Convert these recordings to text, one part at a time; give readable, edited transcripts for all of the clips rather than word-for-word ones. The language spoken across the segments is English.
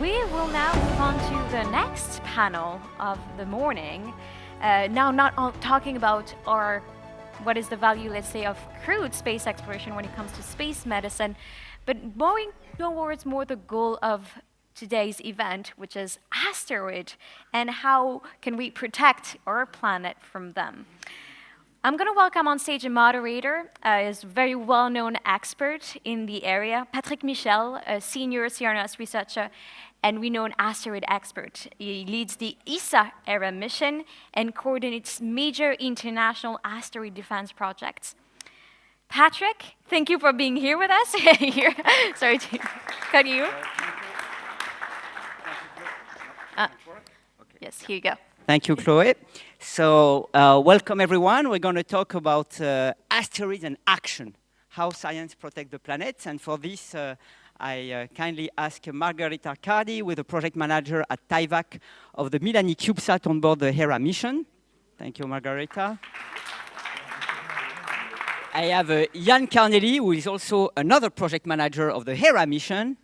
We will now move on to the next panel of the morning. Now, not talking about what is the value, let's say, of crewed space exploration when it comes to space medicine, but going towards more the goal of today's event, which is Asteroid, and how can we protect our planet from them. I'm going to welcome on stage a moderator, is a very well-known expert in the area, Patrick Michel, a senior CNRS researcher and renowned asteroid expert. He leads the ESA-era mission and coordinates major international asteroid defense projects. Patrick, thank you for being here with us. Here. Sorry to cut you. Yes, here you go. Thank you, Chloe. So, welcome everyone. We're going to talk about asteroids and action, how science protects the planet. And for this, I kindly ask Margherita Cardi, with the project manager at Tyvak of the Milani CubeSat on board the Hera mission. Thank you, Margherita. I have Jan Carnelli, who is also another project manager of the Hera mission.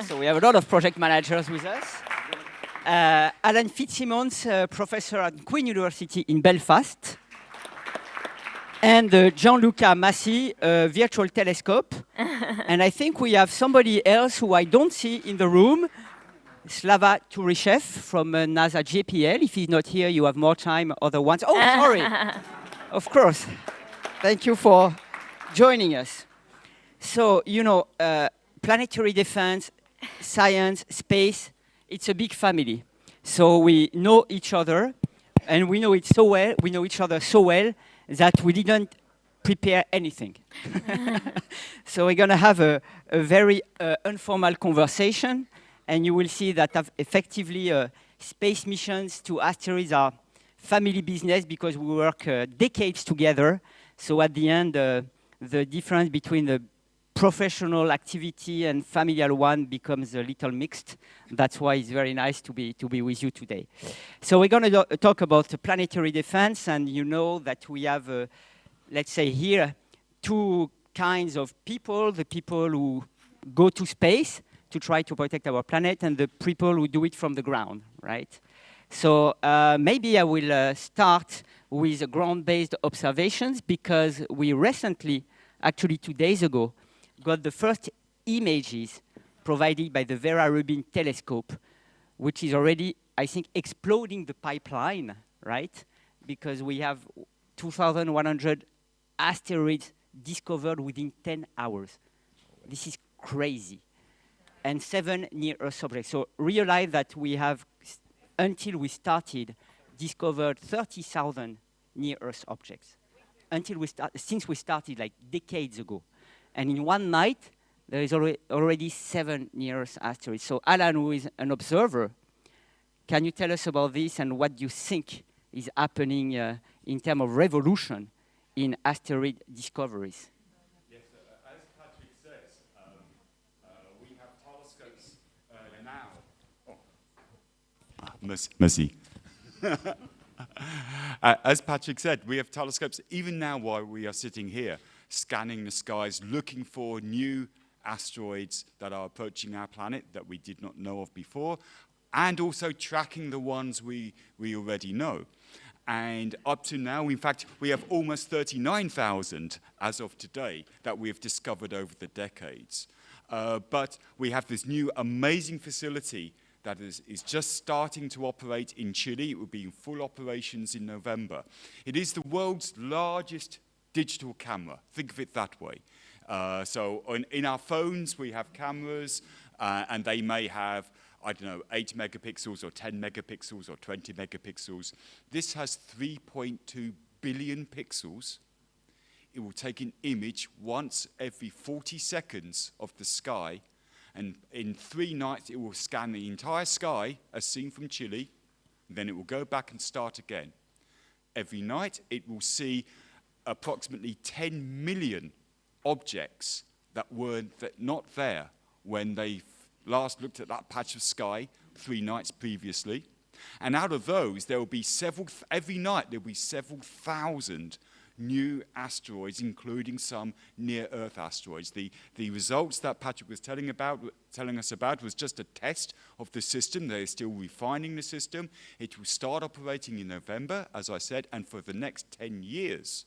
So we have a lot of project managers with us. Alan Fitzsimmons, professor at Queen University in Belfast. And Gianluca Masi, virtual telescope. And I think we have somebody else who I don't see in the room, Slava Turyshev from NASA JPL. If he's not here, you have more time, other ones. Oh, sorry. Of course. Thank you for joining us. So, you know, planetary defense, science, space, it's a big family. So we know each other, and we know it so well, we know each other so well that we didn't prepare anything. So we're going to have a very informal conversation, and you will see that effectively space missions to asteroids are family business because we work decades together. So at the end, the difference between the professional activity and familial one becomes a little mixed. That's why it's very nice to be with you today. So we're going to talk about planetary defense, and you know that we have, let's say here, two kinds of people: the people who go to space to try to protect our planet, and the people who do it from the ground, right? So maybe I will start with ground-based observations, because we recently, actually 2 days ago, got the first images provided by the Vera Rubin telescope, which is already, I think, exploding the pipeline, right? Because we have 2,100 asteroids discovered within 10 hours. This is crazy. And 7 near-Earth objects. So realize that we have, until we started, discovered 30,000 near-Earth objects. Since we started, like decades ago. And in one night, there is already 7 near-Earth asteroids. So Alan, who is an observer, can you tell us about this and what you think is happening in terms of revolution in asteroid discoveries? Yes, as Patrick says, we have telescopes now. Masi. As Patrick said, we have telescopes even now while we are sitting here, scanning the skies, looking for new asteroids that are approaching our planet that we did not know of before, and also tracking the ones we already know. And up to now, in fact, we have almost 39,000 as of today that we have discovered over the decades. But we have this new amazing facility that is just starting to operate in Chile. It will be in full operations in November. It is the world's largest digital camera. Think of it that way. So in our phones, we have cameras, and they may have, I don't know, 8 megapixels or 10 megapixels or 20 megapixels. This has 3.2 billion pixels. It will take an image once every 40 seconds of the sky, and in 3 nights, it will scan the entire sky as seen from Chile. Then it will go back and start again. Every night, it will see approximately 10 million objects that were not there when they last looked at that patch of sky 3 nights previously. And out of those, there will be every night there will be several thousand new asteroids, including some near-Earth asteroids. The results that Patrick was telling us about was just a test of the system. They're still refining the system. It will start operating in November, as I said, and for the next 10 years,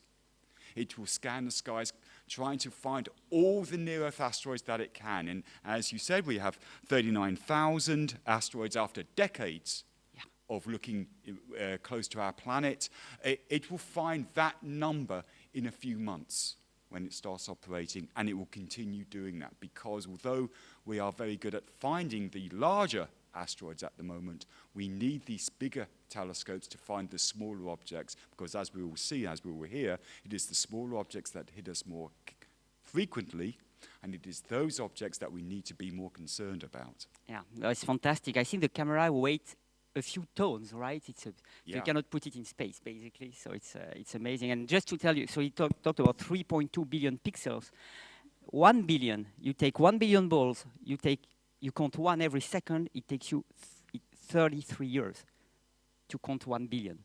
it will scan the skies trying to find all the near-Earth asteroids that it can. And as you said, we have 39,000 asteroids after decades of looking close to our planet. It will find that number in a few months when it starts operating, and it will continue doing that, because although we are very good at finding the larger asteroids at the moment, we need these bigger telescopes to find the smaller objects, because as we will see, as we will hear, it is the smaller objects that hit us more frequently, and it is those objects that we need to be more concerned about. Yeah, that's fantastic. I think the camera weighs a few tons, right? So you cannot put it in space, basically. So it's amazing. And just to tell you, so he talked about 3.2 billion pixels. 1 billion, you take 1 billion balls, you count one every second, it takes you 33 years to count 1 billion.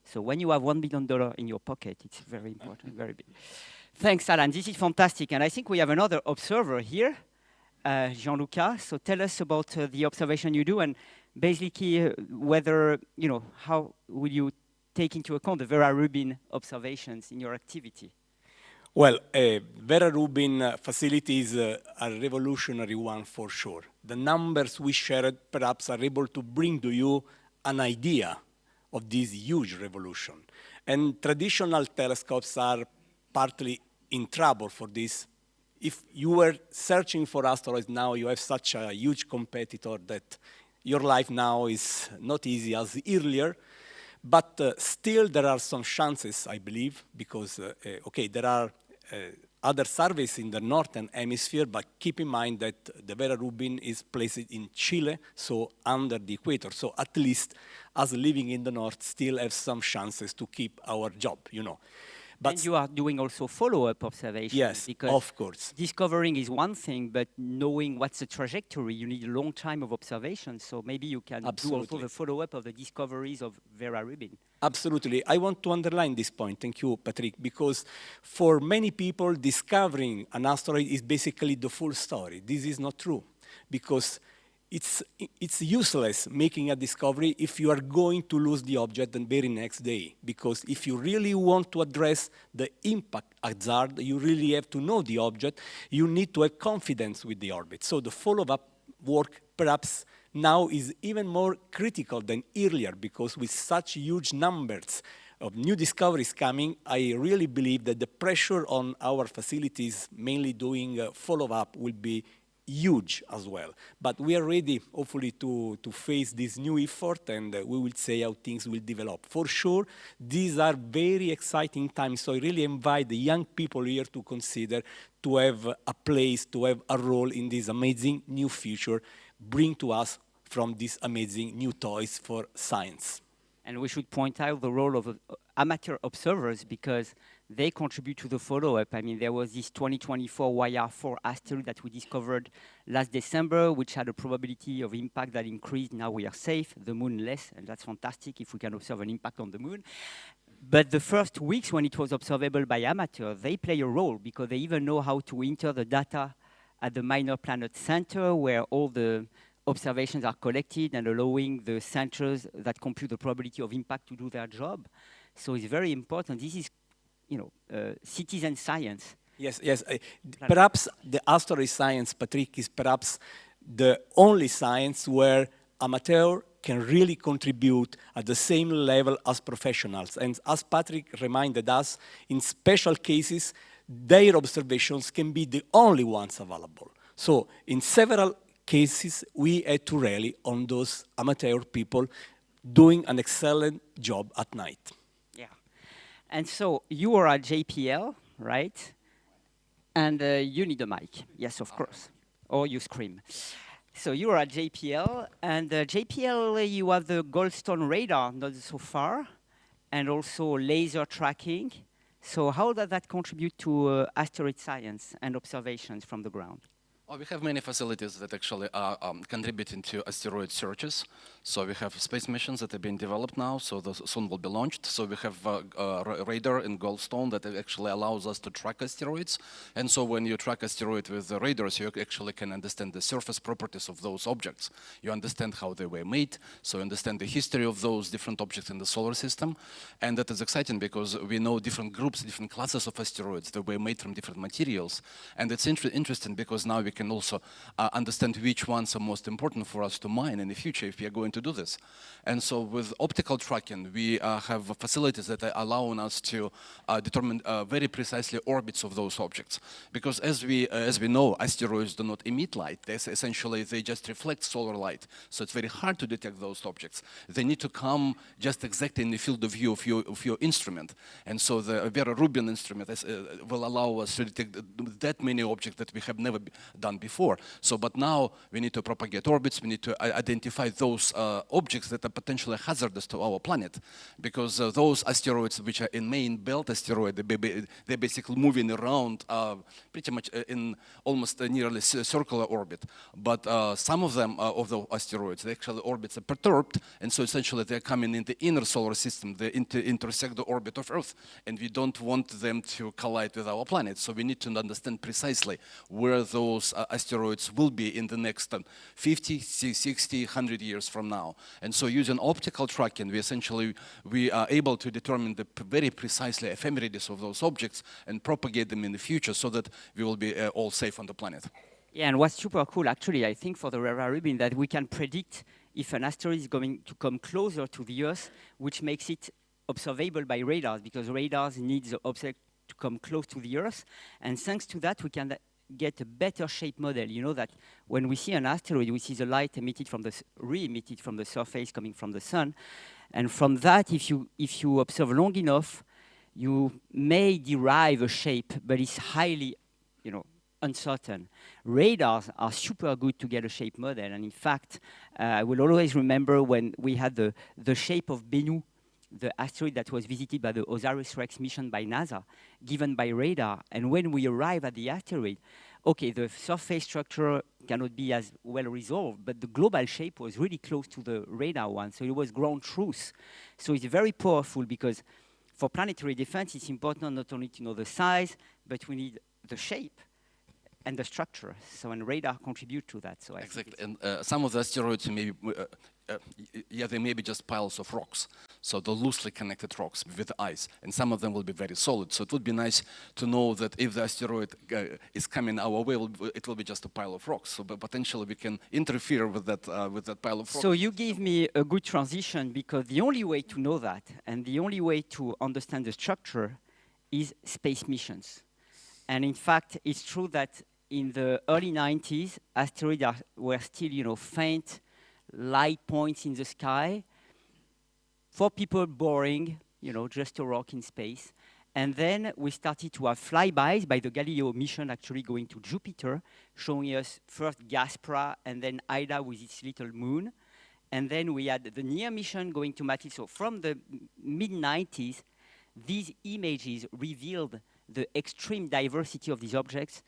So when you have $1 billion in your pocket, it's very important, very big. Thanks, Alan. This is fantastic. And I think we have another observer here, Gianluca. So tell us about the observation you do, and basically whether, how will you take into account the Vera Rubin observations in your activity? Well, Vera Rubin facility is a revolutionary one for sure. The numbers we shared perhaps are able to bring to you an idea of this huge revolution. And traditional telescopes are partly in trouble for this. If you were searching for asteroids now, you have such a huge competitor that your life now is not easy as earlier. But still, there are some chances, I believe, because, there are other surveys in the northern hemisphere, but keep in mind that the Vera Rubin is placed in Chile, so under the equator. So at least us living in the north still have some chances to keep our job, But and you are doing also follow-up observations. Yes, because of course. Discovering is one thing, but knowing what's the trajectory, you need a long time of observation. So maybe you can do also the follow-up of the discoveries of Vera Rubin. Absolutely. I want to underline this point. Thank you, Patrick, because for many people, discovering an asteroid is basically the full story. This is not true, because it's useless making a discovery if you are going to lose the object the very next day. Because if you really want to address the impact hazard, you really have to know the object. You need to have confidence with the orbit. So the follow-up work perhaps now is even more critical than earlier, because with such huge numbers of new discoveries coming, I really believe that the pressure on our facilities, mainly doing follow-up, will be huge as well. But we are ready, hopefully, to face this new effort, and we will see how things will develop. For sure, these are very exciting times, so I really invite the young people here to consider to have a place, to have a role in this amazing new future, bring to us from these amazing new toys for science. And we should point out the role of amateur observers, because they contribute to the follow-up. I mean, there was this 2024 YR4 asteroid that we discovered last December, which had a probability of impact that increased. Now we are safe, the moon less, and that's fantastic if we can observe an impact on the moon. But the first weeks when it was observable by amateurs, they play a role, because they even know how to enter the data at the Minor Planet Center, where all the observations are collected and allowing the centers that compute the probability of impact to do their job. So it's very important. This is, citizen science. Yes. Perhaps the asteroid science, Patrick, is perhaps the only science where amateur can really contribute at the same level as professionals. And as Patrick reminded us, in special cases, their observations can be the only ones available. So in several cases, we had to rely on those amateur people doing an excellent job at night. Yeah. And so you are at JPL, right? And you need a mic. Yes, of course. Or you scream. So you are at JPL, and JPL, you have the Goldstone radar, not so far, and also laser tracking. So how does that contribute to asteroid science and observations from the ground? Oh, we have many facilities that actually are contributing to asteroid searches. So we have space missions that are being developed now, so soon will be launched. So we have radar in Goldstone that actually allows us to track asteroids. And so when you track asteroid with the radars, you actually can understand the surface properties of those objects. You understand how they were made, so you understand the history of those different objects in the solar system. And that is exciting because we know different groups, different classes of asteroids that were made from different materials. And it's interesting because now we can also understand which ones are most important for us to mine in the future if we are going to do this. And so with optical tracking, we have facilities that are allowing us to determine very precisely orbits of those objects. Because as we know, asteroids do not emit light. They just reflect solar light. So it's very hard to detect those objects. They need to come just exactly in the field of view of your instrument. And so the Vera Rubin instrument will allow us to detect that many objects that we have never done before. So, but now we need to propagate orbits. We need to identify those objects that are potentially hazardous to our planet, because those asteroids which are in main belt asteroid, they're basically moving around pretty much in almost a nearly circular orbit. But some of them, of the asteroids, the actual orbits are perturbed, and so essentially they're coming in the inner solar system. They intersect the orbit of Earth, and we don't want them to collide with our planet. So we need to understand precisely where those asteroids will be in the next 50, 60, 100 years from now. And so using optical tracking, we are able to determine the very precisely ephemerides of those objects and propagate them in the future so that we will be all safe on the planet. Yeah, and what's super cool, actually, I think, for the Vera Rubin, that we can predict if an asteroid is going to come closer to the Earth, which makes it observable by radars, because radars need the object to come close to the Earth. And thanks to that, we can get a better shape model. You know that when we see an asteroid, we see the light emitted from re-emitted from the surface coming from the sun. And from that, if you observe long enough, you may derive a shape, but it's highly, uncertain. Radars are super good to get a shape model. And in fact, I will always remember when we had the shape of Bennu, the asteroid that was visited by the OSIRIS-REx mission by NASA, given by radar. And when we arrive at the asteroid, okay, the surface structure cannot be as well resolved, but the global shape was really close to the radar one, so it was ground truth. So it's very powerful because for planetary defense, it's important not only to know the size, but we need the shape and the structure. So and radar contribute to that. So exactly, and some of the asteroids maybe, they may be just piles of rocks. So the loosely connected rocks with ice, and some of them will be very solid. So it would be nice to know that if the asteroid is coming our way, it will be just a pile of rocks. So but potentially we can interfere with that pile of rocks. So you give me a good transition, because the only way to know that, and the only way to understand the structure, is space missions. And in fact, it's true that in the early 90s, asteroids were still, faint light points in the sky. For people, boring, just a rock in space. And then we started to have flybys by the Galileo mission actually going to Jupiter, showing us first Gaspra and then Ida with its little moon. And then we had the NEAR mission going to Mati. So from the mid-90s, these images revealed the extreme diversity of these objects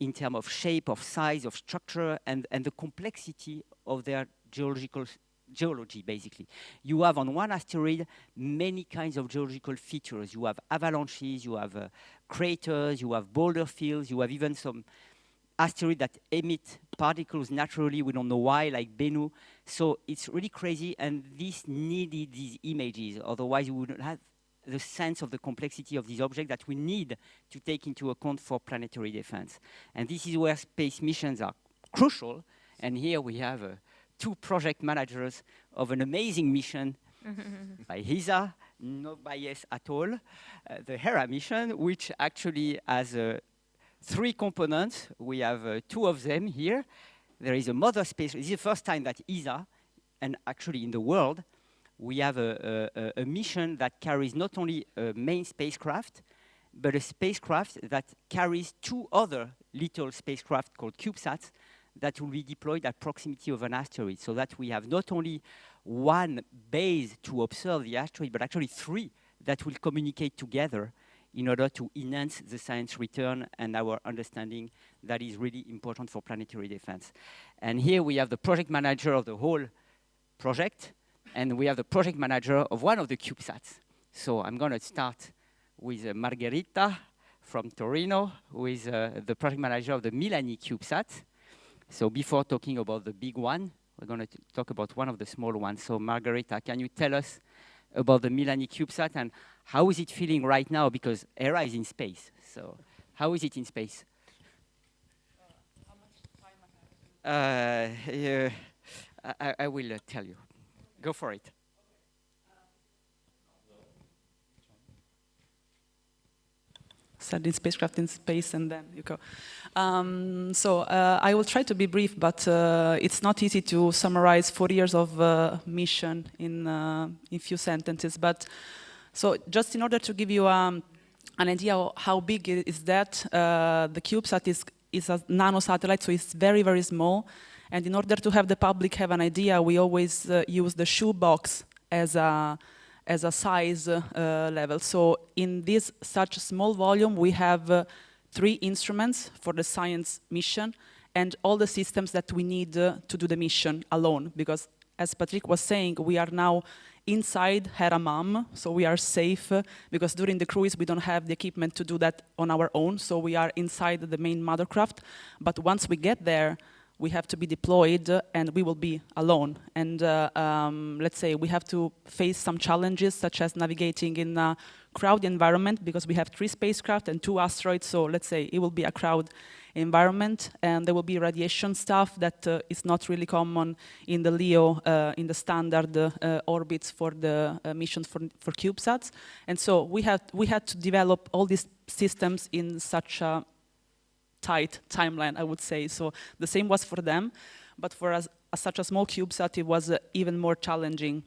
in terms of shape, of size, of structure, and the complexity of their geology, basically. You have on one asteroid many kinds of geological features. You have avalanches, you have craters, you have boulder fields, you have even some asteroids that emit particles naturally, we don't know why, like Bennu. So it's really crazy, and this needed these images, otherwise we wouldn't have the sense of the complexity of these objects that we need to take into account for planetary defense. And this is where space missions are crucial, and here we have two project managers of an amazing mission by HISA, no bias at all, the Hera mission, which actually has 3 components. We have 2 of them here. There is a mother space. This is the first time that HISA, and actually in the world, we have a mission that carries not only a main spacecraft, but a spacecraft that carries 2 other little spacecraft called CubeSats that will be deployed at proximity of an asteroid, so that we have not only 1 base to observe the asteroid, but actually 3 that will communicate together in order to enhance the science return and our understanding that is really important for planetary defense. And here we have the project manager of the whole project, and we have the project manager of one of the CubeSats. So I'm going to start with Margherita from Torino, who is the project manager of the Milani CubeSat. So before talking about the big one, we're going to talk about one of the small ones. So Margherita, can you tell us about the Milani CubeSat and how is it feeling right now? Because ERA is in space. So how is it in space? How much time I will tell you. Go for it. Studying spacecraft in space, and then you go. I will try to be brief, but it's not easy to summarize 4 years of mission in few sentences. But so just in order to give you an idea of how big is that, the CubeSat is a nano satellite, so it's very, very small. And in order to have the public have an idea, we always use the shoebox as a size level. So in this such small volume, we have 3 instruments for the science mission and all the systems that we need to do the mission alone. Because as Patrick was saying, we are now inside Hera-Mam, so we are safe because during the cruise we don't have the equipment to do that on our own. So we are inside the main mothercraft. But once we get there, we have to be deployed and we will be alone. And let's say we have to face some challenges such as navigating in a crowded environment because we have 3 spacecraft and 2 asteroids. So let's say it will be a crowded environment and there will be radiation stuff that is not really common in the LEO, in the standard orbits for the missions for CubeSats. And so we had to develop all these systems in such a tight timeline, I would say. So the same was for them, but for us, such a small CubeSat, it was even more challenging.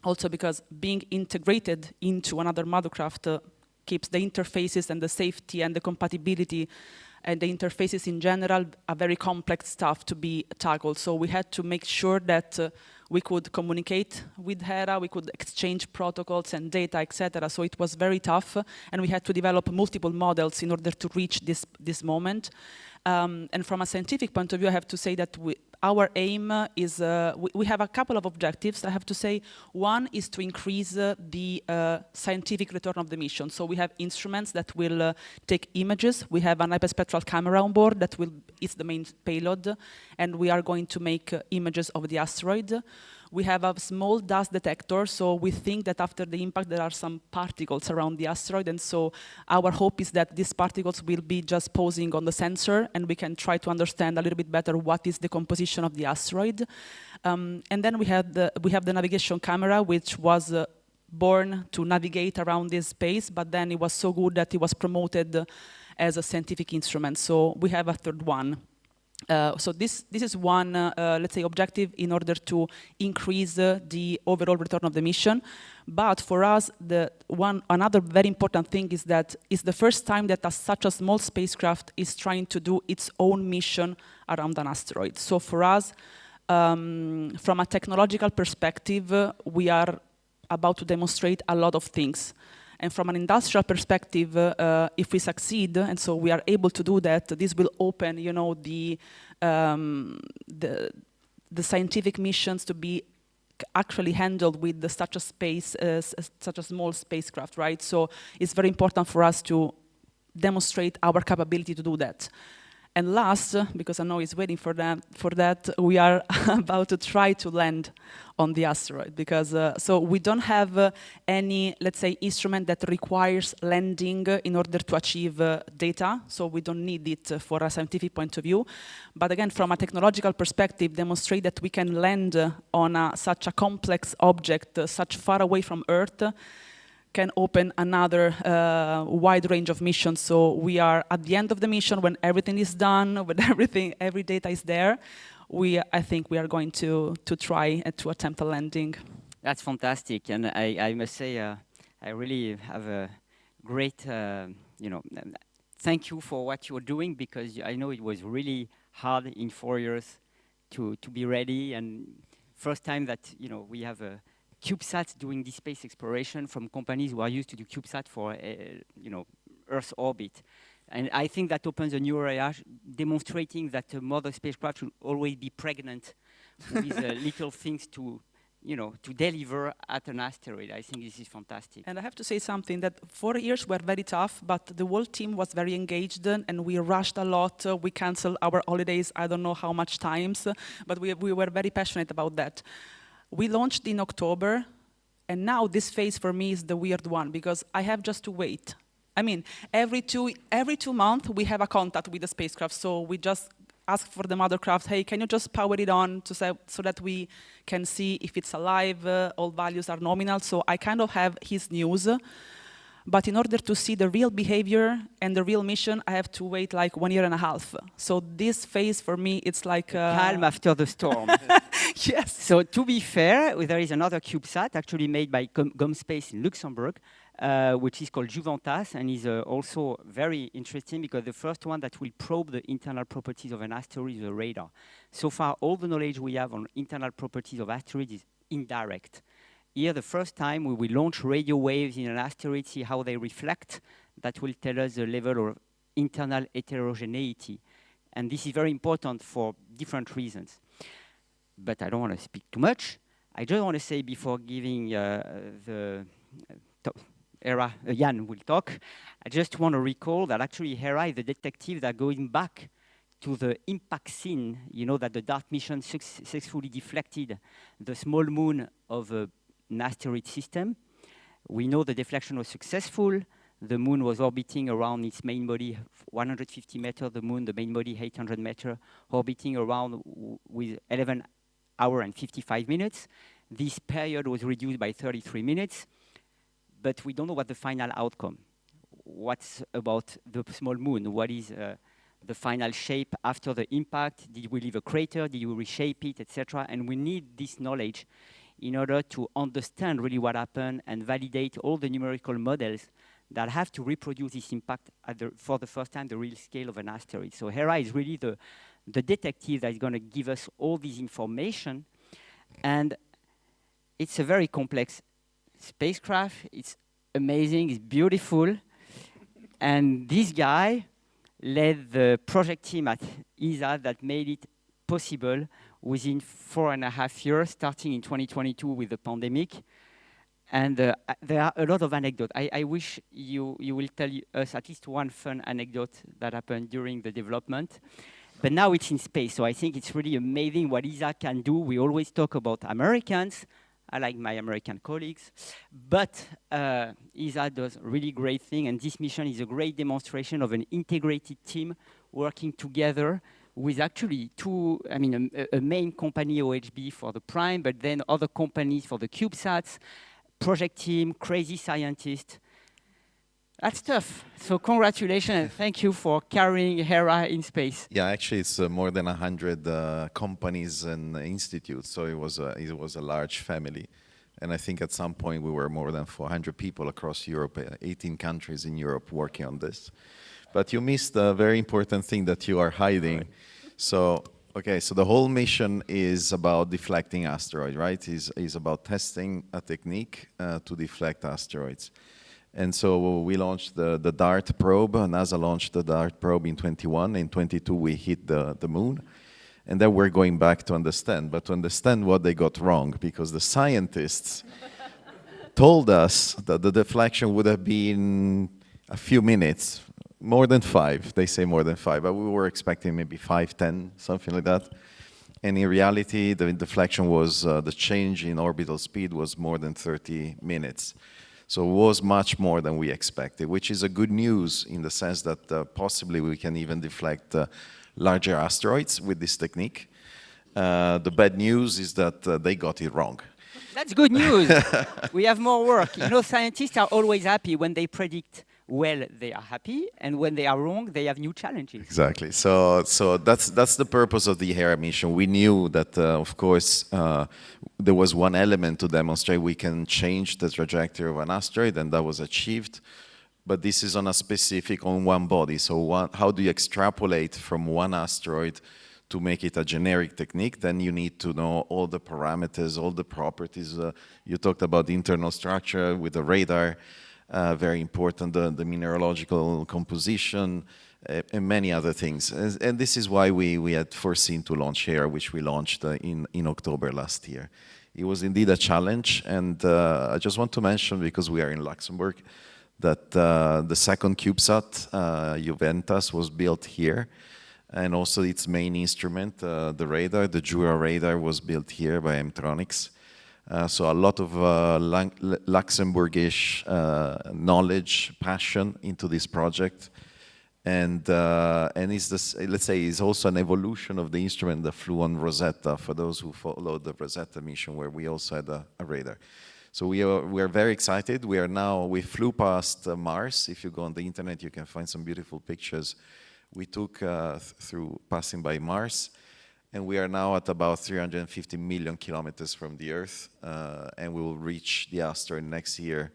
Also because being integrated into another mothercraft keeps the interfaces and the safety and the compatibility and the interfaces in general are very complex stuff to be tackled. So we had to make sure that we could communicate with Hera, we could exchange protocols and data, etc. So it was very tough, and we had to develop multiple models in order to reach this moment. And from a scientific point of view, I have to say that our aim is, we have a couple of objectives, I have to say. One is to increase the scientific return of the mission. So we have instruments that will take images. We have an hyperspectral camera on board that is the main payload, and we are going to make images of the asteroid. We have a small dust detector, so we think that after the impact there are some particles around the asteroid, and so our hope is that these particles will be just posing on the sensor and we can try to understand a little bit better what is the composition of the asteroid. And then we have the navigation camera, which was born to navigate around this space, but then it was so good that it was promoted as a scientific instrument, so we have a third one. So this is one, let's say, objective in order to increase the overall return of the mission. But for us, another very important thing is that it's the first time that such a small spacecraft is trying to do its own mission around an asteroid. So for us, from a technological perspective, we are about to demonstrate a lot of things. And from an industrial perspective, if we succeed, and so we are able to do that, this will open, you know, the scientific missions to be actually handled with such a small spacecraft, right? So it's very important for us to demonstrate our capability to do that. And last, because I know it's waiting for that, we are about to try to land on the asteroid, because so we don't have any, let's say, instrument that requires landing in order to achieve data, so we don't need it for a scientific point of view. But again, from a technological perspective, demonstrate that we can land on such a complex object, such far away from Earth, can open another wide range of missions. So we are at the end of the mission, when everything is done, when every data is there, I think we are going to try to attempt a landing. That's fantastic, and I must say I really have a great, thank you for what you're doing, because I know it was really hard in 4 years to be ready, and first time that we have CubeSats doing this space exploration from companies who are used to do CubeSat for Earth's orbit. And I think that opens a new area, demonstrating that a mother spacecraft should always be pregnant with little things to, to deliver at an asteroid. I think this is fantastic. And I have to say something, that 4 years were very tough, but the whole team was very engaged and we rushed a lot. We canceled our holidays, I don't know how much times, but we were very passionate about that. We launched in October, and now this phase for me is the weird one, because I have just to wait. I mean, every two months we have a contact with the spacecraft, so we just ask for the mothercraft, hey, can you just power it on so that we can see if it's alive, all values are nominal, so I kind of have his news. But in order to see the real behavior and the real mission, I have to wait like 1.5 years. So this phase for me, it's like... calm after the storm. Yes. So to be fair, there is another CubeSat actually made by GomSpace in Luxembourg, which is called Juventas, and is also very interesting because the first one that will probe the internal properties of an asteroid is a radar. So far, all the knowledge we have on internal properties of asteroids is indirect. Here, the first time we will launch radio waves in an asteroid, see how they reflect. That will tell us the level of internal heterogeneity. And this is very important for different reasons. But I don't want to speak too much. I just want to say, before giving Jan will talk, I just want to recall that actually Hera is the detective that going back to the impact scene, that the DART mission successfully deflected the small moon of an asteroid system. We know the deflection was successful. The moon was orbiting around its main body 150 meters, the main body 800 meters, orbiting around with 11 hours and 55 minutes. This period was reduced by 33 minutes, but we don't know what the final outcome. What's about the small moon? What is the final shape after the impact? Did we leave a crater? Did we reshape it, etc.? And we need this knowledge in order to understand really what happened and validate all the numerical models that have to reproduce this impact for the first time, the real scale of an asteroid. So Hera is really the detective that is going to give us all this information. And it's a very complex spacecraft. It's amazing, it's beautiful. And this guy led the project team at ESA that made it possible within 4.5 years, starting in 2022 with the pandemic. And there are a lot of anecdotes. I wish you will tell us at least one fun anecdote that happened during the development. But now it's in space, so I think it's really amazing what ESA can do. We always talk about Americans. I like my American colleagues. But ESA does really great thing, and this mission is a great demonstration of an integrated team working together with actually a main company, OHB, for the prime, but then other companies for the CubeSats, project team, crazy scientists. That's tough. So congratulations and thank you for carrying Hera in space. Yeah, actually it's more than 100 companies and institutes, so it was a large family. And I think at some point we were more than 400 people across Europe, 18 countries in Europe working on this. But you missed a very important thing that you are hiding. Right. So the whole mission is about deflecting asteroids, right? Is about testing a technique to deflect asteroids. And so we launched the DART probe. NASA launched the DART probe in 21. In 22, we hit the moon. And then we're going back to understand, but to understand what they got wrong, because the scientists told us that the deflection would have been a few minutes, more than 5. They say more than 5, but we were expecting maybe 5, 10, something like that. And in reality, the deflection was, the change in orbital speed was more than 30 minutes. So it was much more than we expected, which is a good news in the sense that possibly we can even deflect larger asteroids with this technique. The bad news is that they got it wrong. That's good news. We have more work. Scientists are always happy when they predict well, they are happy, and when they are wrong, they have new challenges. Exactly. So that's the purpose of the Hera mission. We knew that, of course, there was one element to demonstrate we can change the trajectory of an asteroid, and that was achieved. But this is on one body. So how do you extrapolate from one asteroid to make it a generic technique? Then you need to know all the parameters, all the properties. You talked about the internal structure with the radar. very important, the mineralogical composition, and many other things. And this is why we had foreseen to launch HERA, which we launched in October last year. It was indeed a challenge, and I just want to mention, because we are in Luxembourg, that the second CubeSat, Juventus, was built here, and also its main instrument, the radar, the Jura radar, was built here by M-Tronics. So a lot of Luxembourgish knowledge, passion into this project. And it's this, let's say, is also an evolution of the instrument that flew on Rosetta, for those who followed the Rosetta mission, where we also had a radar. So we are very excited. We flew past Mars. If you go on the internet, you can find some beautiful pictures we took through passing by Mars. And we are now at about 350 million kilometers from the Earth, and we will reach the asteroid next year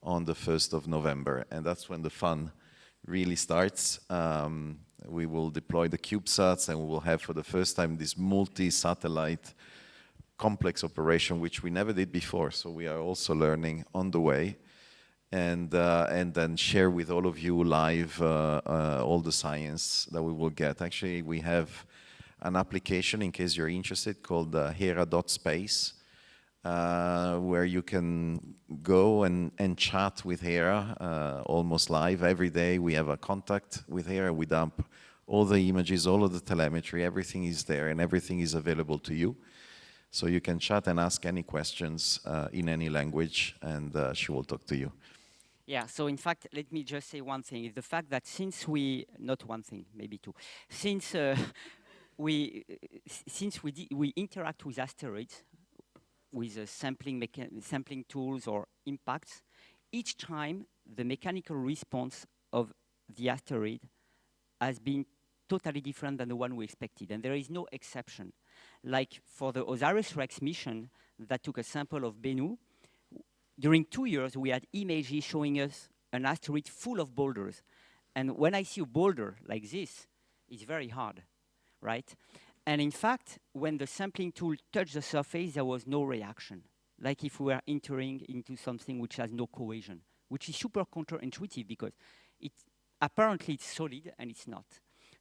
on the 1st of November. And that's when the fun really starts. We will deploy the CubeSats, and we will have for the first time this multi-satellite complex operation, which we never did before. So we are also learning on the way, and then share with all of you live all the science that we will get. Actually, we have an application, in case you're interested, called hera.space, where you can go and chat with HERA almost live. Every day we have a contact with HERA. We dump all the images, all of the telemetry, everything is there, and everything is available to you. So you can chat and ask any questions in any language, and she will talk to you. Yeah, so in fact, let me just say one thing, is the fact that since not one thing, maybe two, since we interact with asteroids, with sampling tools or impacts, each time the mechanical response of the asteroid has been totally different than the one we expected, and there is no exception. Like for the OSIRIS-REx mission that took a sample of Bennu, during 2 years we had images showing us an asteroid full of boulders. And when I see a boulder like this, it's very hard, right? And in fact, when the sampling tool touched the surface, there was no reaction, like if we were entering into something which has no cohesion, which is super counterintuitive because apparently it's solid and it's not.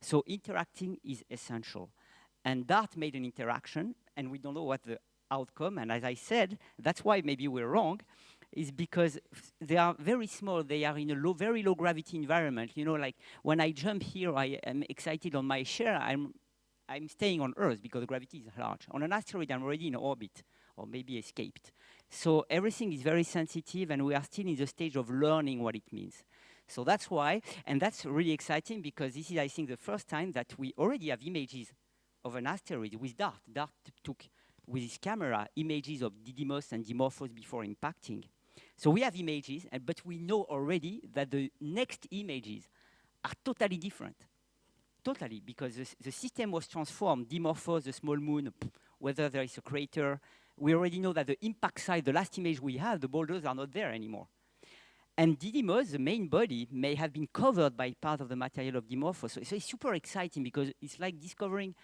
So interacting is essential. And DART made an interaction, and we don't know what the outcome, and as I said, that's why maybe we're wrong, is because they are very small, they are in a very low gravity environment. You know, like when I jump here, I am excited on my chair, I'm staying on Earth because the gravity is large. On an asteroid, I'm already in orbit, or maybe escaped. So everything is very sensitive, and we are still in the stage of learning what it means. So that's why, and that's really exciting because this is, I think, the first time that we already have images of an asteroid with DART. DART took, with his camera, images of Didymos and Dimorphos before impacting. So we have images, but we know already that the next images are totally different. Totally, because the system was transformed. Dimorphos, the small moon, whether there is a crater. We already know that the impact site, the last image we have, the boulders are not there anymore. And Didymos, the main body, may have been covered by part of the material of Dimorphos. So it's super exciting because it's like discovering,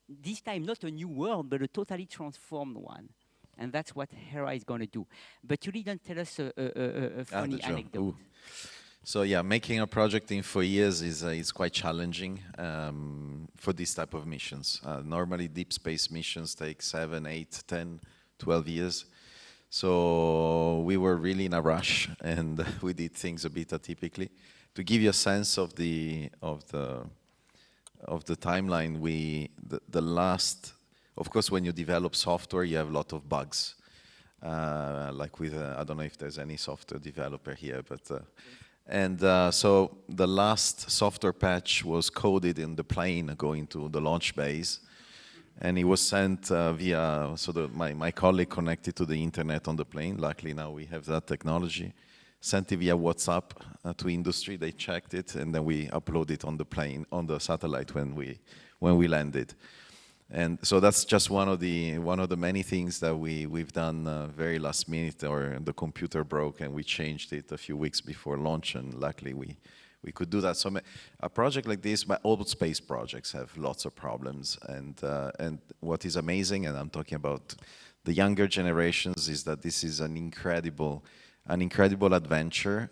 this time, not a new world, but a totally transformed one. And that's what HERA is going to do. But you didn't tell us a funny anecdote. Ooh. So yeah, making a project in 4 years is quite challenging for this type of missions. Normally deep space missions take 7, 8, 10, 12 years. So we were really in a rush, and we did things a bit atypically. To give you a sense of the timeline, the last, of course, when you develop software, you have a lot of bugs. Like with, I don't know if there's any software developer here, but so the last software patch was coded in the plane going to the launch base, and it was sent via, so my colleague connected to the internet on the plane. Luckily now we have that technology. Sent it via WhatsApp to industry. They checked it, and then we uploaded it on the plane, on the satellite when we landed. And so that's just one of the many things that we've done very last minute, or the computer broke and we changed it a few weeks before launch, and luckily we could do that. So a project like this, all space projects have lots of problems, and what is amazing, and I'm talking about the younger generations, is that this is an incredible an incredible adventure,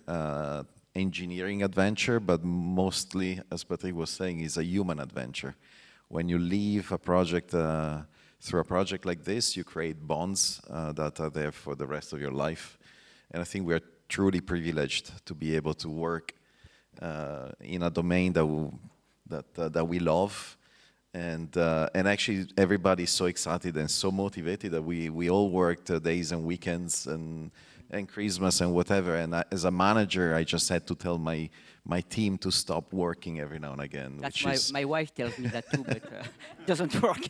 engineering adventure, but mostly, as Patrick was saying, is a human adventure. When you leave a project, through a project like this, you create bonds that are there for the rest of your life. And I think we are truly privileged to be able to work in a domain that we love. And actually, everybody's so excited and so motivated that we all worked days and weekends and Christmas and whatever. And as a manager, I just had to tell my team to stop working every now and again. That's my wife tells me that too, but it doesn't work.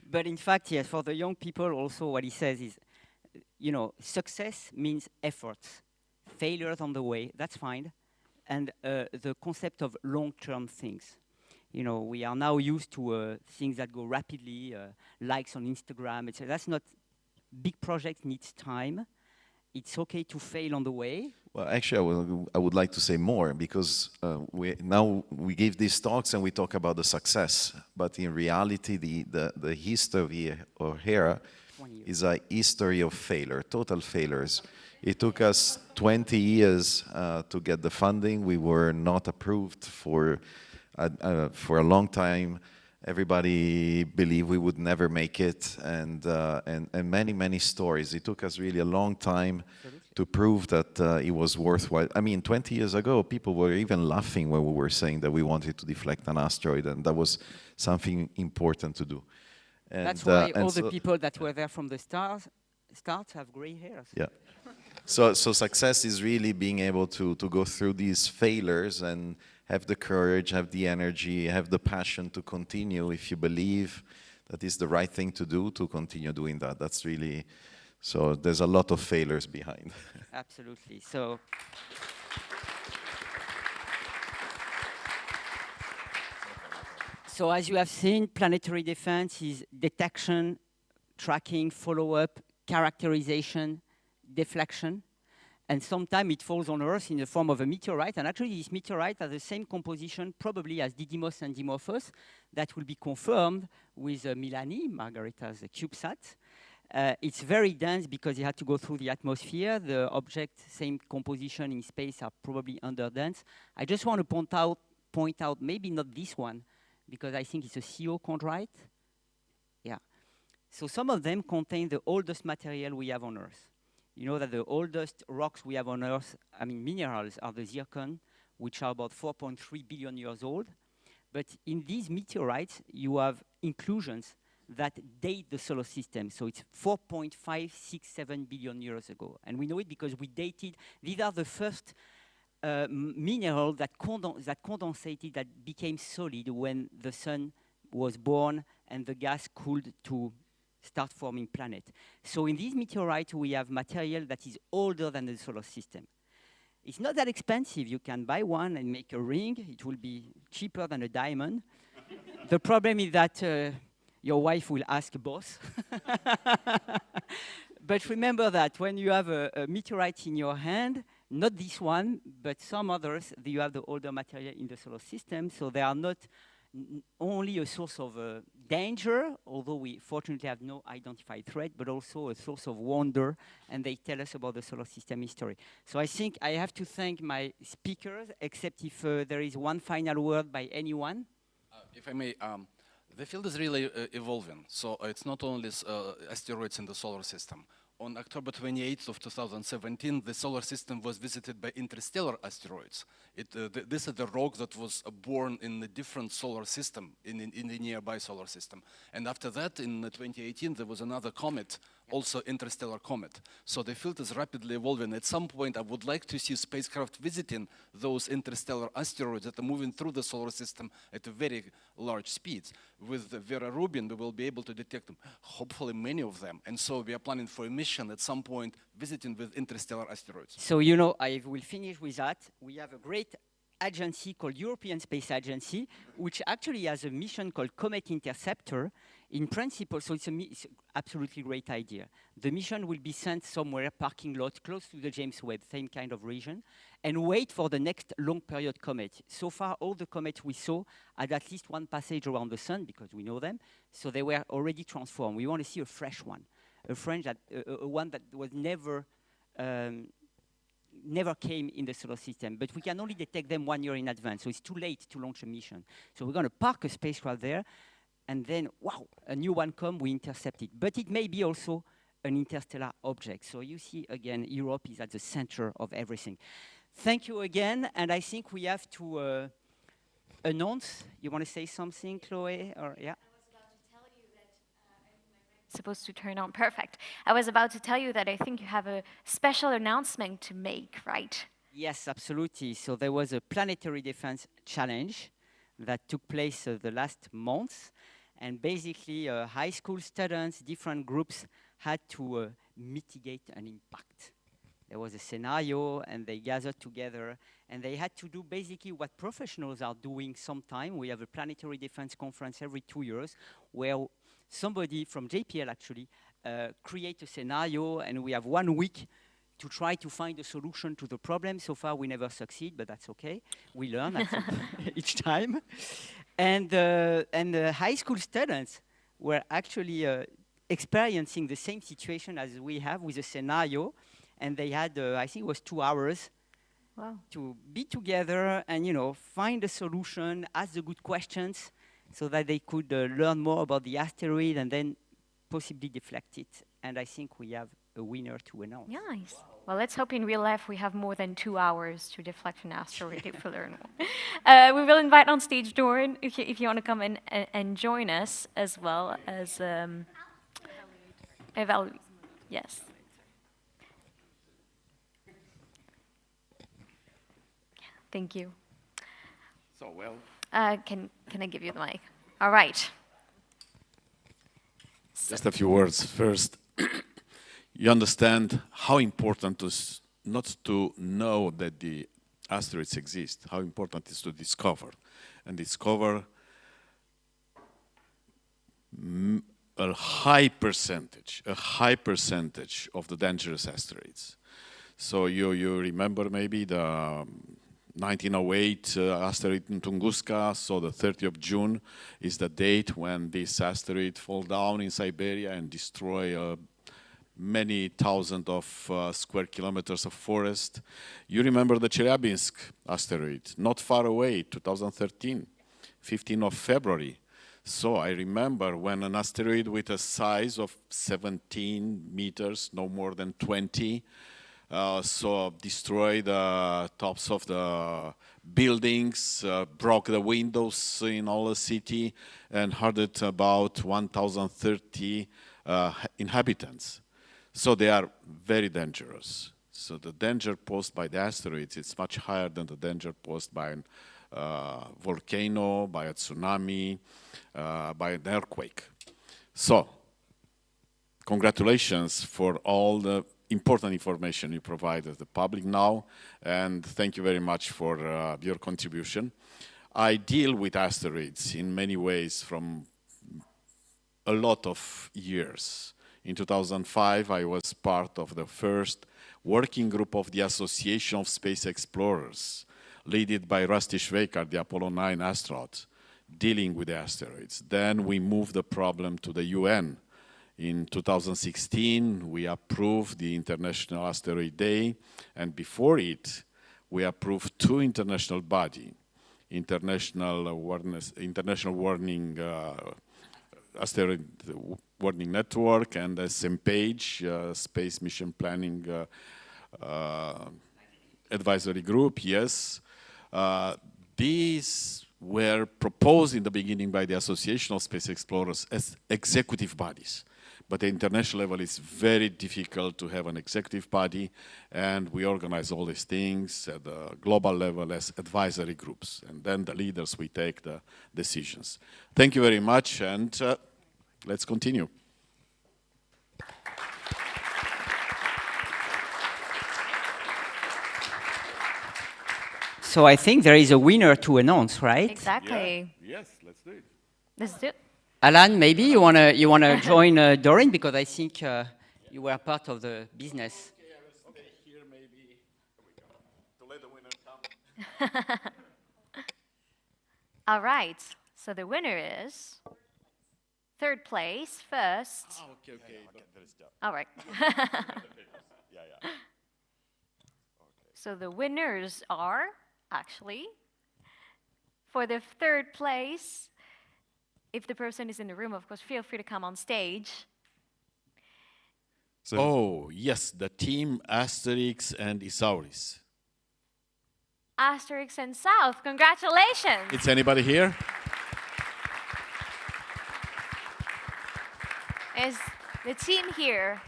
But in fact, yes, for the young people also what he says is, you know, success means efforts. Failures on the way, that's fine. And the concept of long-term things. You know, we are now used to things that go rapidly, likes on Instagram, etc. That's not, big project needs time. It's okay to fail on the way. Well, actually, I would like to say more, because we give these talks and we talk about the success, but in reality, the history of Hera is a history of failure, total failures. It took us 20 years to get the funding. We were not approved for a long time. Everybody believed we would never make it, and many stories. It took us really a long time to prove that it was worthwhile. I mean, 20 years ago, people were even laughing when we were saying that we wanted to deflect an asteroid, and that was something important to do. And, that's why all the people that were there from the start have gray hairs. Yeah. So success is really being able to go through these failures and have the courage, have the energy, have the passion to continue if you believe that is the right thing to do, to continue doing that. That's really, so there's a lot of failures behind. Absolutely. So as you have seen, planetary defense is detection, tracking, follow-up, characterization, deflection. And sometimes it falls on Earth in the form of a meteorite. And actually, this meteorite has the same composition, probably as Didymos and Dimorphos. That will be confirmed with Milani, Margherita's CubeSat. It's very dense because it had to go through the atmosphere. The objects, same composition in space, are probably underdense. I just want to point out maybe not this one, because I think it's a CO chondrite. Yeah. So some of them contain the oldest material we have on Earth. You know that the oldest rocks we have on Earth, I mean minerals, are the zircon, which are about 4.3 billion years old. But in these meteorites, you have inclusions that date the solar system. So it's 4.567 billion years ago. And we know it because we dated, these are the first minerals that condensated, that became solid when the sun was born and the gas cooled to start forming planet. So in these meteorites, we have material that is older than the solar system. It's not that expensive. You can buy one and make a ring. It will be cheaper than a diamond. The problem is that your wife will ask both. But remember that when you have a meteorite in your hand, not this one, but some others, you have the older material in the solar system, so they are not only a source of danger, although we fortunately have no identified threat, but also a source of wonder, and they tell us about the solar system history. So I think I have to thank my speakers, except if there is one final word by anyone. If I may, the field is really evolving, so it's not only asteroids in the solar system. On October 28th of 2017, the solar system was visited by interstellar asteroids. This is the rock that was born in a different solar system, in the nearby solar system. And after that, in 2018, there was another comet, also interstellar comet. So the field is rapidly evolving. At some point, I would like to see spacecraft visiting those interstellar asteroids that are moving through the solar system at a very large speeds. With Vera Rubin, we will be able to detect them, hopefully many of them. And so we are planning for a mission at some point visiting with interstellar asteroids. So, you know, I will finish with that. We have a great agency called European Space Agency, which actually has a mission called Comet Interceptor. In principle, so it's absolutely great idea. The mission will be sent somewhere, parking lot, close to the James Webb, same kind of region, and wait for the next long period comet. So far, all the comets we saw had at least one passage around the sun, because we know them, so they were already transformed. We want to see a fresh one, a one that was never never came in the solar system, but we can only detect them 1 year in advance, so it's too late to launch a mission. So we're going to park a spacecraft there, and then, wow, a new one comes, we intercept it. But it may be also an interstellar object. So you see, again, Europe is at the center of everything. Thank you again, and I think we have to announce. You want to say something, Chloe? Or yeah. Supposed to turn on. Perfect. I was about to tell you that I think you have a special announcement to make, right? Yes, absolutely. So there was a planetary defense challenge that took place the last month. And basically, high school students, different groups had to mitigate an impact. There was a scenario, and they gathered together, and they had to do basically what professionals are doing sometime. We have a planetary defense conference every 2 years, where somebody from JPL actually create a scenario, and we have 1 week to try to find a solution to the problem. So far, we never succeed, but that's okay. We learn each time. And the high school students were actually experiencing the same situation as we have with a scenario, and they had, I think it was 2 hours to be together and, you know, find a solution, ask the good questions, so that they could learn more about the asteroid and then possibly deflect it. And I think we have a winner to announce. Nice. Well, let's hope in real life we have more than 2 hours to deflect an asteroid if we learn more. We will invite on stage Doran if you want to come in and join us, as well as evaluate. Yes. Thank you. So, well. Can I give you the mic? All right. Just a few words. First, you understand how important it is not to know that the asteroids exist, how important it is to discover. And discover a high percentage of the dangerous asteroids. So you remember maybe the 1908 asteroid in Tunguska, so the 30th of June is the date when this asteroid fall down in Siberia and destroy many thousands of square kilometers of forest. You remember the Chelyabinsk asteroid, not far away, 2013, 15th of February. So I remember when an asteroid with a size of 17 meters, no more than 20, so destroyed the tops of the buildings, broke the windows in all the city, and hurted about 1,030 inhabitants. So they are very dangerous. So the danger posed by the asteroids is much higher than the danger posed by a volcano, by a tsunami, by an earthquake. So, congratulations for all the important information you provide to the public now, and thank you very much for your contribution. I deal with asteroids in many ways from a lot of years. In 2005, I was part of the first working group of the Association of Space Explorers, led by Rusty Schweikart, the Apollo 9 astronaut, dealing with the asteroids. Then we moved the problem to the UN. In 2016, we approved the International Asteroid Day, and before it, we approved 2 international bodies, International Warning Asteroid Warning Network and SMPAGE, Space Mission Planning Advisory Group, yes. These were proposed in the beginning by the Association of Space Explorers as executive bodies. But at the international level, it's very difficult to have an executive body, and we organize all these things at the global level as advisory groups. And then the leaders, we take the decisions. Thank you very much, and let's continue. So I think there is a winner to announce, right? Exactly. Yeah. Yes, let's do it. Let's do it. Alan, maybe you wanna join Doran, because I think you were part of the business. Okay, I will stay here maybe. Here we go. To let the winner come. All right. So the winner is 3rd place first. Okay. Get this done. All right. Yeah. So the winners are, actually, for the third place, if the person is in the room, of course, feel free to come on stage. So Oh, yes, the team Asterix and Isauris. Asterix and South, congratulations. Is anybody here? Is the team here?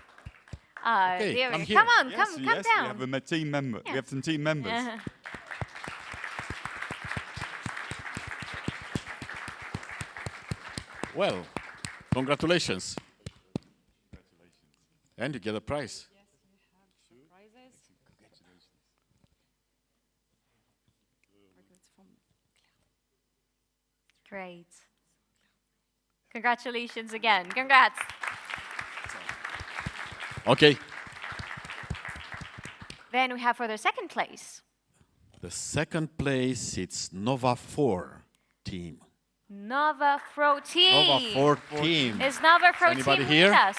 Okay, there come we- here. Come on, yes, come yes, down. we have a team member. We have some team members. Uh-huh. Well, congratulations. And you get a prize. Great. Congratulations again. Congrats. Okay. Then we have for the second place, The second place, it's Nova 4 team. Nova Fro team. Nova 4 team. Is Nova Fro anybody team here? with us?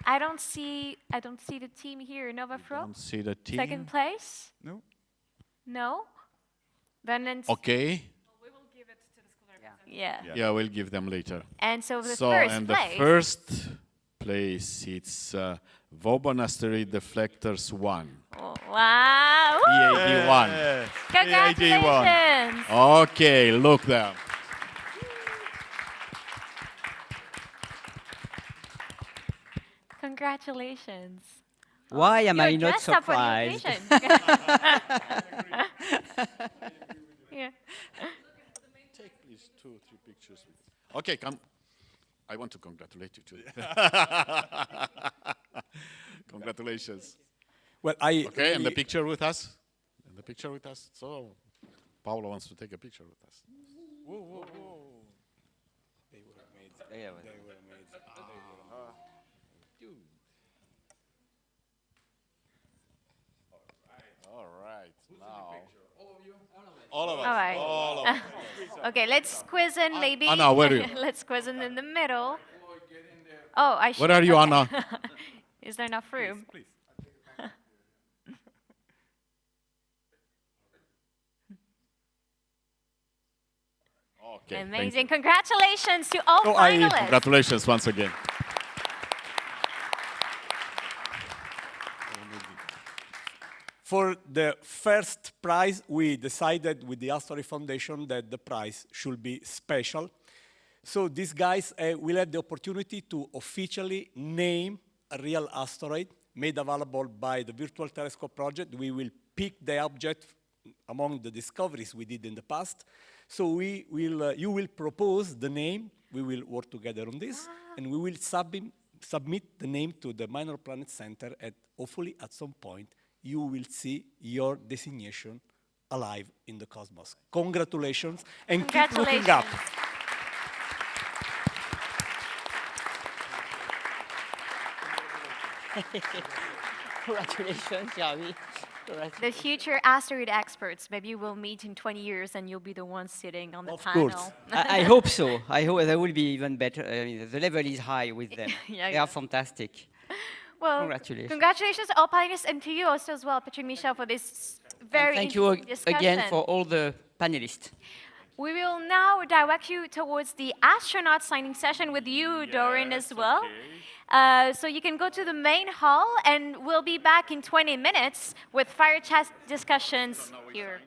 I don't see the team here. Nova Fro. Don't see the team. Second place? No? No? Then it's, Okay. yeah. Yeah, we'll give them later. And so the So, first and place. the first place, it's Vauban Asteroid Deflectors 1. Oh, wow. Woo! EAD1. Yes. Congratulations. Okay, look there. Congratulations. Why am I You're not dressed up for the surprised? occasion. Yeah. Take please 2 or 3 pictures. Okay, come. I want to congratulate you too. Congratulations. Well, I Okay, and the picture with us. And the picture with us. So, Paolo wants to take a picture with us. They were amazing. They were amazing. All right. Now. All of us. All right. All of us. Okay, let's quiz in maybe. Anna, where are you? Let's quiz in the middle. Oh, I should. Where are you, okay. Anna? Is there enough room? Please. Okay. thank Amazing. you. Congratulations to all Oh, finalists. Congratulations once again. For the first prize, we decided with the Asteroid Foundation that the prize should be special. So these guys will have the opportunity to officially name a real asteroid made available by the Virtual Telescope Project. We will pick the object among the discoveries we did in the past. So you will propose the name. We will work together on this, and we will submit the name to the Minor Planet Center, and hopefully at some point you will see your designation alive in the cosmos. Congratulations, and keep looking up. Congratulations, Yavi. The future asteroid experts. Maybe we'll meet in 20 years and you'll be the one sitting on the Of panel. course. I hope so. I hope that will be even better. I mean, the level is high with them. Yeah, They yeah. are fantastic. Well, Congratulations. Congratulations to all panelists and to you also as well, Patrick Michel, for this very Thank you interesting again discussion. for all the panelists. We will now direct you towards the astronaut signing session with you, Doran, as well. So you can go to the main hall, and we'll be back in 20 minutes with fire chat discussions here.